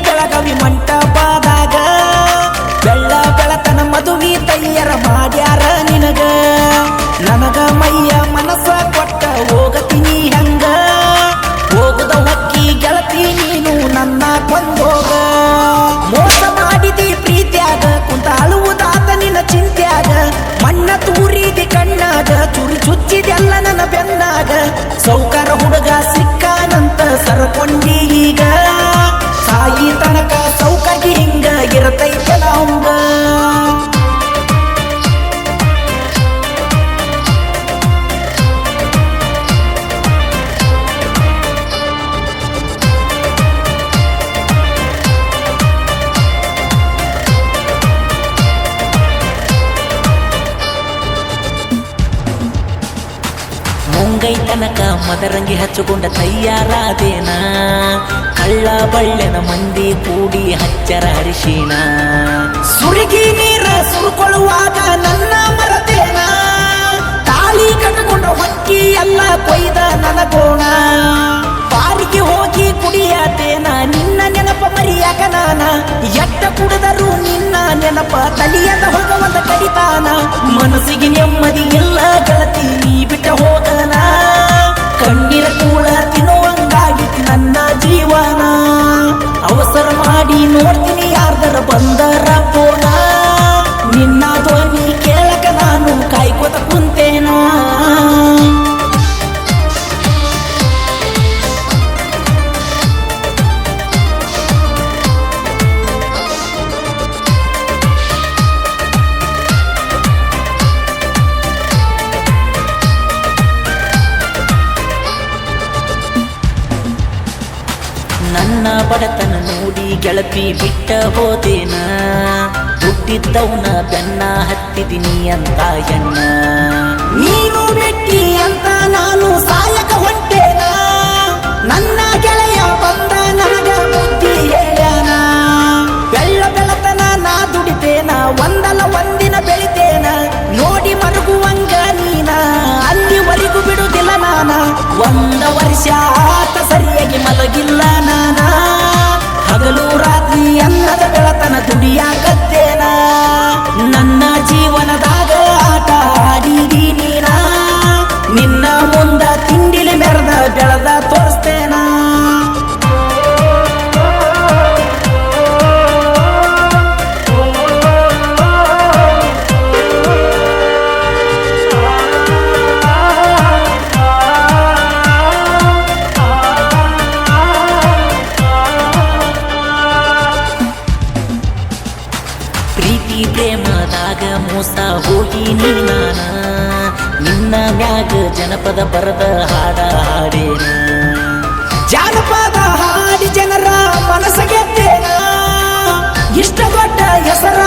ಬೆಳಗವಿ ಮಂಟಪದಾಗ ಬೆಳ್ಳ ಬೆಳತನ ಮದುವೆ ತಯ್ಯರ ಮಾಡ್ಯಾರ ನಿನಗ ನನಗ ಮೈಯ ಮನಸ್ಸ ಕೊಟ್ಟ ಹೋಗತೀನಿ ಹಂಗ ಹೋಗದ ಹೊಕ್ಕಿ ಗೆಳತಿ ನೀನು ನನ್ನ ಕೊಂದೋಗ ಮೋಸ ಮಾಡಿದಿ ಪ್ರೀತ್ಯಾಗ ಕುಂತ ಅಳುವುದಾತ ನಿನ್ನ ಚಿಂತ್ಯಾಗ ಮಣ್ಣ ತೂರಿದಿ ಕಣ್ಣಾಗ ಚುರಿ ಚುಚ್ಚಿದೆಲ್ಲ ನನ್ನ ಬೆನ್ನಾಗ ಸೌಕರ ಹುಡುಗ ಸಿಕ್ಕಾನಂತ ಸರಕೊಂಡಿ ಈಗ ಸಾಯಿ ತನಕ ಸೌಕಾಗಿ ಹಿಂಗ ಇರತೈತೆ ನಾವಂಗ ಮುಂಗೈ ತನಕ ಮದರಂಗಿ ಹಚ್ಚಿಕೊಂಡ ತಯ್ಯಾರಾದೇನ ಕಳ್ಳ ಬಳ್ಳೆನ ಮಂದಿ ಕೂಡಿ ಹಚ್ಚರ ಹರಿಶಿನ ಸುರುಗಿ ನೀರ ಸುರುಕೊಳ್ಳುವಾಗ ನನ್ನ ಮರತೇನ ತಾಳಿ ಕಟ್ಟಕೊಂಡ ಹೊಕ್ಕಿ ಎಲ್ಲ ಕೊಯ್ದ ನನಗೋಣ ಬಾರಿಗೆ ಹೋಗಿ ಕುಡಿಯಾತೇನ ನಿನ್ನ ನೆನಪ ಮರಿಯಾಕ ನಾನ ಎಟ್ಟ ಕುಡಿದರು ನಿನ್ನ ನೆನಪ ತಲಿಯದ ಹೋಗವಂತ ಕಡಿತಾನ ಮನಸ್ಸಿಗೆ ನೆಮ್ಮದಿ ಎಲ್ಲ ಗೆಳತಿ ನೀ ಬಿಟ್ಟ ಹೋಗನ ಕಣ್ಣೀರ ಕೂಡ ತಿನ್ನುವಂಗಾಗಿತಿ ನನ್ನ ಜೀವನ ಅವಸರ ಮಾಡಿ ನೋಡ್ತೀನಿ ಯಾರ್ದರ ಬಂದರ ಪೋನ ನಿನ್ನ ಧ್ವನಿ ಕೇಳಕ ನಾನು ಕಾಯ್ಕೋತ ಕುಂತೇನ ನನ್ನ ಬಡತನ ನೋಡಿ ಗೆಳತಿ ಬಿಟ್ಟ ಹೋದೇನ ದುಡ್ಡಿದ್ದವನ ಬೆನ್ನ ಹತ್ತಿದಿನಿ ಅಂತ ಎಣ್ಣ ನೀನು ಬೆಟ್ಟಿ ಅಂತ ನಾನು ಸಾಯಕ ಹೊಂಟೇನ ನನ್ನ ಗೆಳೆಯ ಬಂದ ನನಗ ಬುದ್ಧಿ ಹೇಳ್ಯಾನ ಬೆಳ್ಳ ಬೆಳತನ ನಾ ದುಡಿತೇನ ಒಂದಲ್ಲ ಒಂದಿನ ಬೆಳಿತೇನ ನೋಡಿ ಮರುಗುವಂಗ ನೀನ ಅಲ್ಲಿವರೆಗೂ ಬಿಡುದಿಲ್ಲ ನಾನ ಒಂದ ವರ್ಷ ಆತ ಸರಿಯಾಗಿ ಮಲಗಿಲ್ಲ ನಾನ ಹಗಲು ರಾತ್ರಿ ಅನ್ನದ ಬೆಳತನ ದುಡಿಯಾಕತ್ತೇನ ನನ್ನ ಜೀವನದಾಗ ಆಟ ಆಡಿದಿ ನೀನ ನಿನ್ನ ಮುಂದ ತಿಂಡಿಲಿ ಮೆರೆದ ಬೆಳೆದ ತೋರಿಸ್ತೇನ ಪ್ರೇಮದಾಗ ಮೋಸ ಹೋಗಿ ನೀನಾನ ನಿನ್ನ ಮ್ಯಾಗ ಜನಪದ ಬರದ ಹಾಡ ಹಾಡೇನ ಜಾನಪದ ಹಾಡಿ ಜನರ ಮನಸ್ಸ ಗೆದ್ದೇನ ಇಷ್ಟ ದೊಡ್ಡ ಹೆಸರ